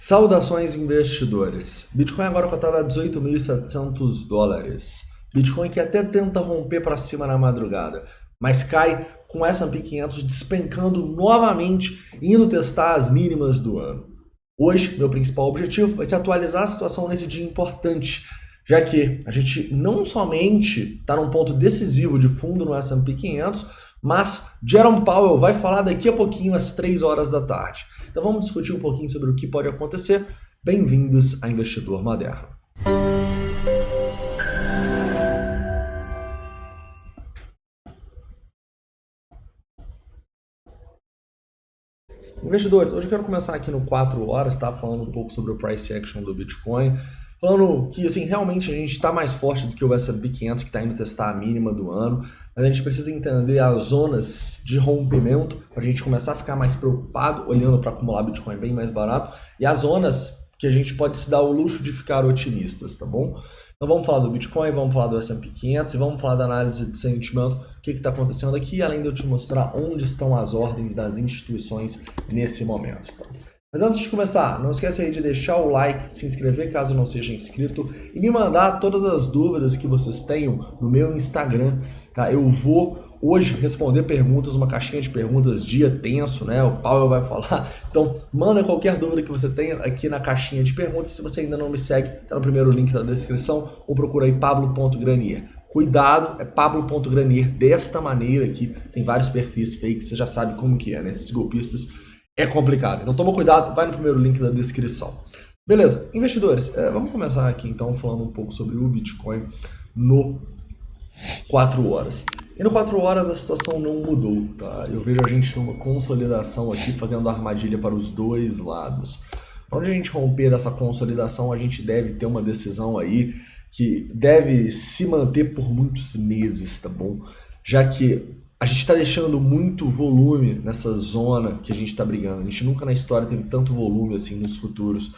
Saudações investidores. Bitcoin agora cotado a $18.700. Bitcoin que até tenta romper para cima na madrugada, mas cai com o S&P 500 despencando novamente, indo testar as mínimas do ano. Hoje, meu principal objetivo vai ser atualizar a situação nesse dia importante, já que a gente não somente está num ponto decisivo de fundo no S&P 500, mas Jerome Powell vai falar daqui a pouquinho às 3 horas da tarde. Então vamos discutir um pouquinho sobre o que pode acontecer. Bem-vindos a Investidor Moderno. Investidores, hoje eu quero começar aqui no 4 horas, tá? Falando um pouco sobre o price action do Bitcoin. Falando que, assim, realmente a gente está mais forte do que o S&P 500, que está indo testar a mínima do ano, mas a gente precisa entender as zonas de rompimento para a gente começar a ficar mais preocupado, olhando para acumular Bitcoin bem mais barato, e as zonas que a gente pode se dar o luxo de ficar otimistas, tá bom? Então vamos falar do Bitcoin, vamos falar do S&P 500 e vamos falar da análise de sentimento, o que está acontecendo aqui, além de eu te mostrar onde estão as ordens das instituições nesse momento. Tá? Mas antes de começar, não esquece aí de deixar o like, se inscrever caso não seja inscrito e me mandar todas as dúvidas que vocês tenham no meu Instagram, tá? Eu vou hoje responder perguntas, uma caixinha de perguntas, dia tenso, né? O Paulo vai falar. Então, manda qualquer dúvida que você tenha aqui na caixinha de perguntas. Se você ainda não me segue, tá no primeiro link da descrição ou procura aí pablo.granier. Cuidado, é pablo.granier desta maneira aqui. Tem vários perfis fakes, você já sabe como que é, né? Esses golpistas. É complicado. Então toma cuidado, vai no primeiro link da descrição. Beleza, investidores, vamos começar aqui então falando um pouco sobre o Bitcoin no 4 horas. E no 4 horas a situação não mudou, tá? Eu vejo a gente numa consolidação aqui, fazendo armadilha para os dois lados. Para onde a gente romper dessa consolidação, a gente deve ter uma decisão aí que deve se manter por muitos meses, tá bom? Já que a gente está deixando muito volume nessa zona que a gente está brigando. A gente nunca na história teve tanto volume assim nos futuros.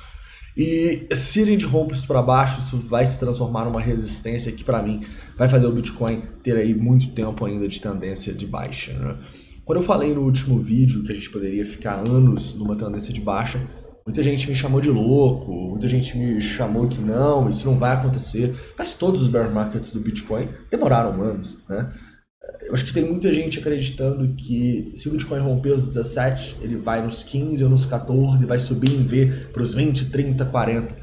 E se a gente rompe isso para baixo, isso vai se transformar numa resistência que para mim vai fazer o Bitcoin ter aí muito tempo ainda de tendência de baixa, né? Quando eu falei no último vídeo que a gente poderia ficar anos numa tendência de baixa, muita gente me chamou de louco, muita gente me chamou que não, isso não vai acontecer. Mas todos os bear markets do Bitcoin demoraram anos, né? Eu acho que tem muita gente acreditando que se o Bitcoin romper os 17, ele vai nos 15 ou nos 14, vai subir em V para os 20, 30, 40.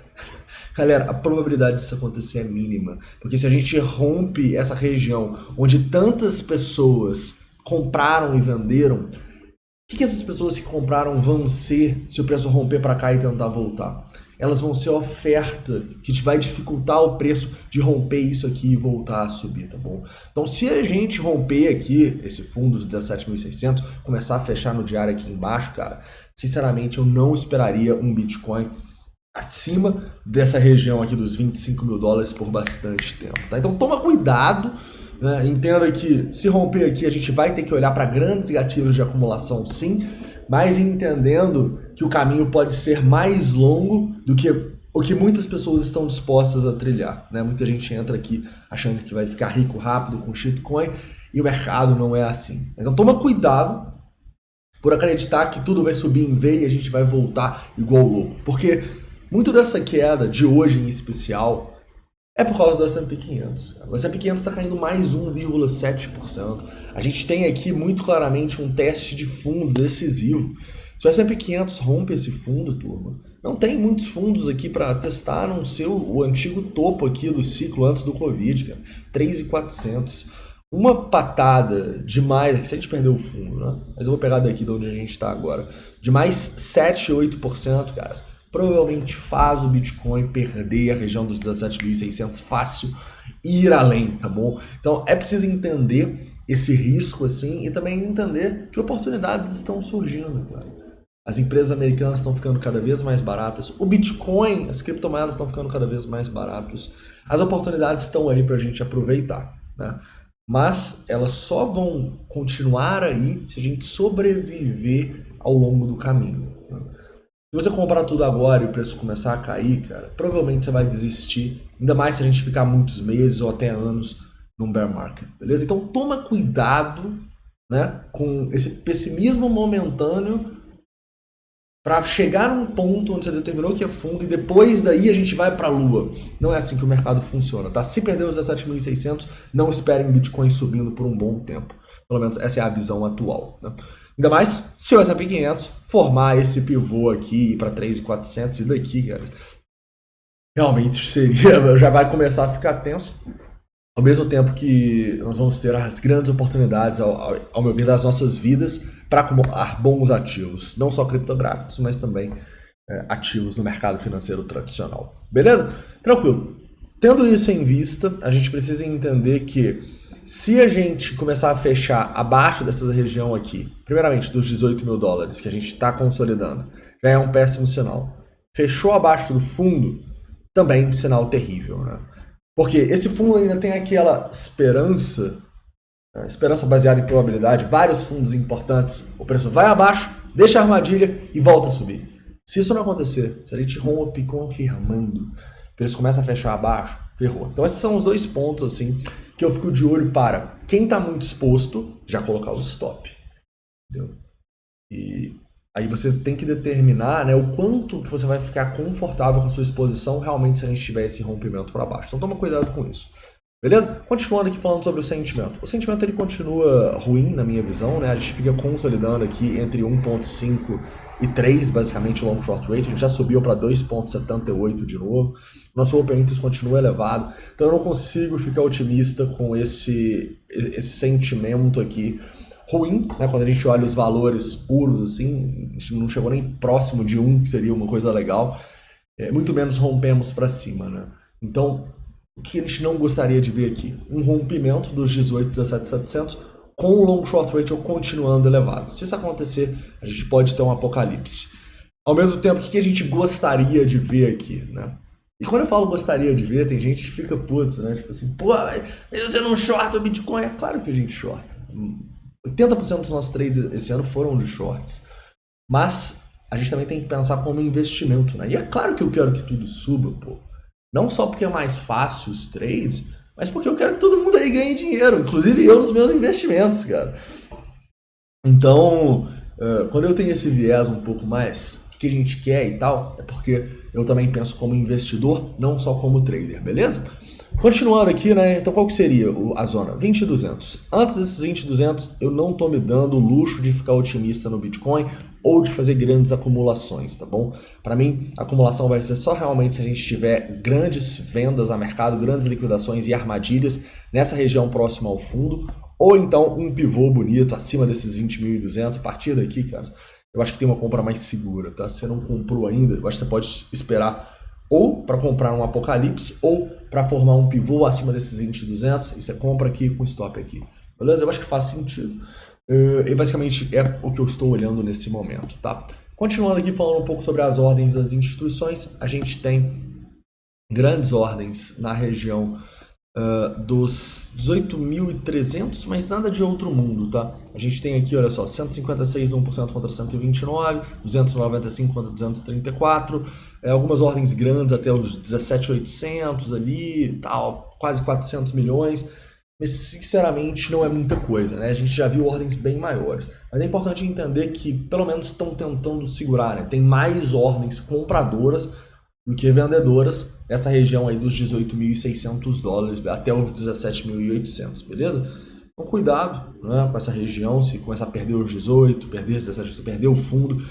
Galera, a probabilidade disso acontecer é mínima, porque se a gente rompe essa região onde tantas pessoas compraram e venderam, o que essas pessoas que compraram vão ser se o preço romper para cá e tentar voltar? Elas vão ser oferta que vai dificultar o preço de romper isso aqui e voltar a subir, tá bom? Então, se a gente romper aqui esse fundo dos 17.600, começar a fechar no diário aqui embaixo, cara, sinceramente eu não esperaria um Bitcoin acima dessa região aqui dos 25 mil dólares por bastante tempo, tá? Então, toma cuidado, né? Entenda que se romper aqui a gente vai ter que olhar para grandes gatilhos de acumulação, sim, mas entendendo que o caminho pode ser mais longo do que o que muitas pessoas estão dispostas a trilhar, né? Muita gente entra aqui achando que vai ficar rico rápido com shitcoin e o mercado não é assim. Então toma cuidado por acreditar que tudo vai subir em V e a gente vai voltar igual louco, porque muito dessa queda de hoje em especial é por causa do S&P 500. O S&P 500 está caindo mais 1,7%. A gente tem aqui muito claramente um teste de fundo decisivo. Se o S&P 500 rompe esse fundo, turma, não tem muitos fundos aqui para testar, a não ser o antigo topo aqui do ciclo antes do Covid, cara, 3.400. Uma patada de mais, se a gente perdeu o fundo, né? Mas eu vou pegar daqui de onde a gente está agora, de mais 7, 8%, cara, provavelmente faz o Bitcoin perder a região dos 17.600 fácil e ir além, tá bom? Então é preciso entender esse risco assim e também entender que oportunidades estão surgindo, cara. As empresas americanas estão ficando cada vez mais baratas, o Bitcoin, as criptomoedas estão ficando cada vez mais baratos. As oportunidades estão aí para a gente aproveitar, né? Mas elas só vão continuar aí se a gente sobreviver ao longo do caminho, né? Se você comprar tudo agora e o preço começar a cair, cara, provavelmente você vai desistir, ainda mais se a gente ficar muitos meses ou até anos num bear market, beleza? Então toma cuidado, né, com esse pessimismo momentâneo para chegar num ponto onde você determinou que é fundo e depois daí a gente vai para a lua. Não é assim que o mercado funciona, tá? Se perder os 17.600, não esperem Bitcoin subindo por um bom tempo. Pelo menos essa é a visão atual, né? Ainda mais se o S&P 500 formar esse pivô aqui para 3.400 e daqui, cara, realmente seria, já vai começar a ficar tenso. Ao mesmo tempo que nós vamos ter as grandes oportunidades, ao meu ver, das nossas vidas para acumular bons ativos, não só criptográficos, mas também ativos no mercado financeiro tradicional. Beleza? Tranquilo. Tendo isso em vista, a gente precisa entender que se a gente começar a fechar abaixo dessa região aqui, primeiramente dos 18 mil dólares que a gente está consolidando, já é um péssimo sinal. Fechou abaixo do fundo, também um sinal terrível, né? Porque esse fundo ainda tem aquela esperança baseada em probabilidade, vários fundos importantes, o preço vai abaixo, deixa a armadilha e volta a subir. Se isso não acontecer, se a gente rompe confirmando, o preço começa a fechar abaixo, ferrou. Então esses são os dois pontos assim que eu fico de olho para quem está muito exposto, já colocar o stop. Entendeu? E aí você tem que determinar, né, o quanto que você vai ficar confortável com a sua exposição realmente se a gente tiver esse rompimento para baixo. Então toma cuidado com isso. Beleza? Continuando aqui falando sobre o sentimento. O sentimento ele continua ruim na minha visão, né? A gente fica consolidando aqui entre 1.5 e 3, basicamente o long short rate. A gente já subiu para 2.78 de novo. Nosso open interest continua elevado. Então eu não consigo ficar otimista com esse sentimento aqui ruim, né? Quando a gente olha os valores puros, assim, a gente não chegou nem próximo de 1, que seria uma coisa legal. Muito menos rompemos para cima, né? Então, o que a gente não gostaria de ver aqui? Um rompimento dos 17.700 com o long short ratio continuando elevado. Se isso acontecer, a gente pode ter um apocalipse. Ao mesmo tempo, o que a gente gostaria de ver aqui, né? E quando eu falo gostaria de ver, tem gente que fica puto, né? Tipo assim, pô, mas você não shorta o Bitcoin? É claro que a gente shorta. 80% dos nossos trades esse ano foram de shorts. Mas a gente também tem que pensar como investimento, né? E é claro que eu quero que tudo suba, pô. Não só porque é mais fácil os trades, mas porque eu quero que todo mundo aí ganhe dinheiro, inclusive eu nos meus investimentos, cara. Então, quando eu tenho esse viés um pouco mais, o que a gente quer e tal, é porque eu também penso como investidor, não só como trader, beleza? Continuando aqui, né? Então qual que seria a zona? 20.200. Antes desses 20.200, eu não tô me dando o luxo de ficar otimista no Bitcoin ou de fazer grandes acumulações, tá bom? Para mim, a acumulação vai ser só realmente se a gente tiver grandes vendas a mercado, grandes liquidações e armadilhas nessa região próxima ao fundo, ou então um pivô bonito acima desses 20.200. A partir daqui, cara, eu acho que tem uma compra mais segura, tá? Se você não comprou ainda, eu acho que você pode esperar ou para comprar um apocalipse ou para formar um pivô acima desses 20.200 e você compra aqui com stop aqui, beleza? Eu acho que faz sentido. E basicamente é o que eu estou olhando nesse momento, tá? Continuando aqui falando um pouco sobre as ordens das instituições, a gente tem grandes ordens na região dos 18.300, mas nada de outro mundo, tá? A gente tem aqui, olha só, 156 de 1% contra 129, 295 contra 234, algumas ordens grandes até os 17.800 ali, tal, quase 400 milhões, mas sinceramente não é muita coisa, né? A gente já viu ordens bem maiores, mas é importante entender que pelo menos estão tentando segurar, né? Tem mais ordens compradoras do que vendedoras nessa região aí dos 18.600 dólares até os 17.800, beleza? Então cuidado, né, com essa região, se começar a perder os 18, perder os 17, se perder o fundo,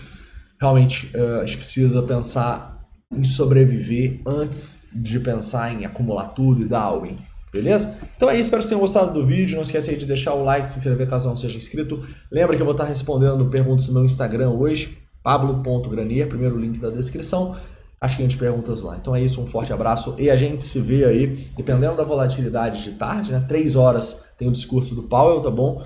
realmente a gente precisa pensar em sobreviver antes de pensar em acumular tudo e dar all-in, beleza? Então é isso, espero que vocês tenham gostado do vídeo, não esqueça aí de deixar o like, se inscrever caso não seja inscrito, lembra que eu vou estar respondendo perguntas no meu Instagram hoje, pablo.granier, primeiro link da descrição, acho que a gente perguntas lá. Então é isso, um forte abraço e a gente se vê aí, dependendo da volatilidade de tarde, né? 3 horas tem o discurso do Powell, tá bom?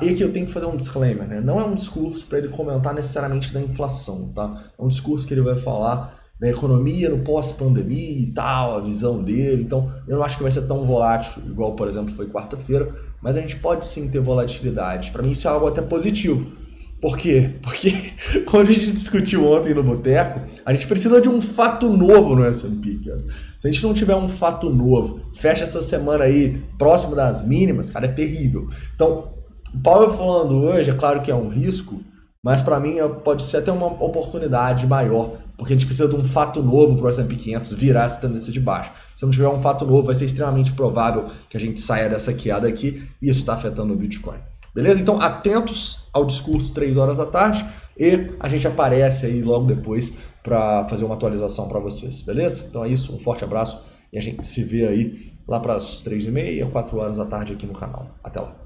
E aqui eu tenho que fazer um disclaimer, né? Não é um discurso para ele comentar necessariamente da inflação, tá? É um discurso que ele vai falar da economia no pós-pandemia e tal, a visão dele. Então eu não acho que vai ser tão volátil, igual, por exemplo, foi quarta-feira, mas a gente pode sim ter volatilidade. Para mim isso é algo até positivo. Por quê? Porque quando a gente discutiu ontem no Boteco, a gente precisa de um fato novo no S&P, cara. Se a gente não tiver um fato novo, fecha essa semana aí próximo das mínimas, cara, é terrível. Então, o Powell falando hoje, é claro que é um risco, mas para mim pode ser até uma oportunidade maior, porque a gente precisa de um fato novo para o S&P 500 virar essa tendência de baixa. Se não tiver um fato novo, vai ser extremamente provável que a gente saia dessa queda aqui, e isso está afetando o Bitcoin. Beleza? Então, atentos ao discurso 3 horas da tarde, e a gente aparece aí logo depois para fazer uma atualização para vocês. Beleza? Então é isso, um forte abraço, e a gente se vê aí lá para as 3h30, 4 horas da tarde aqui no canal. Até lá.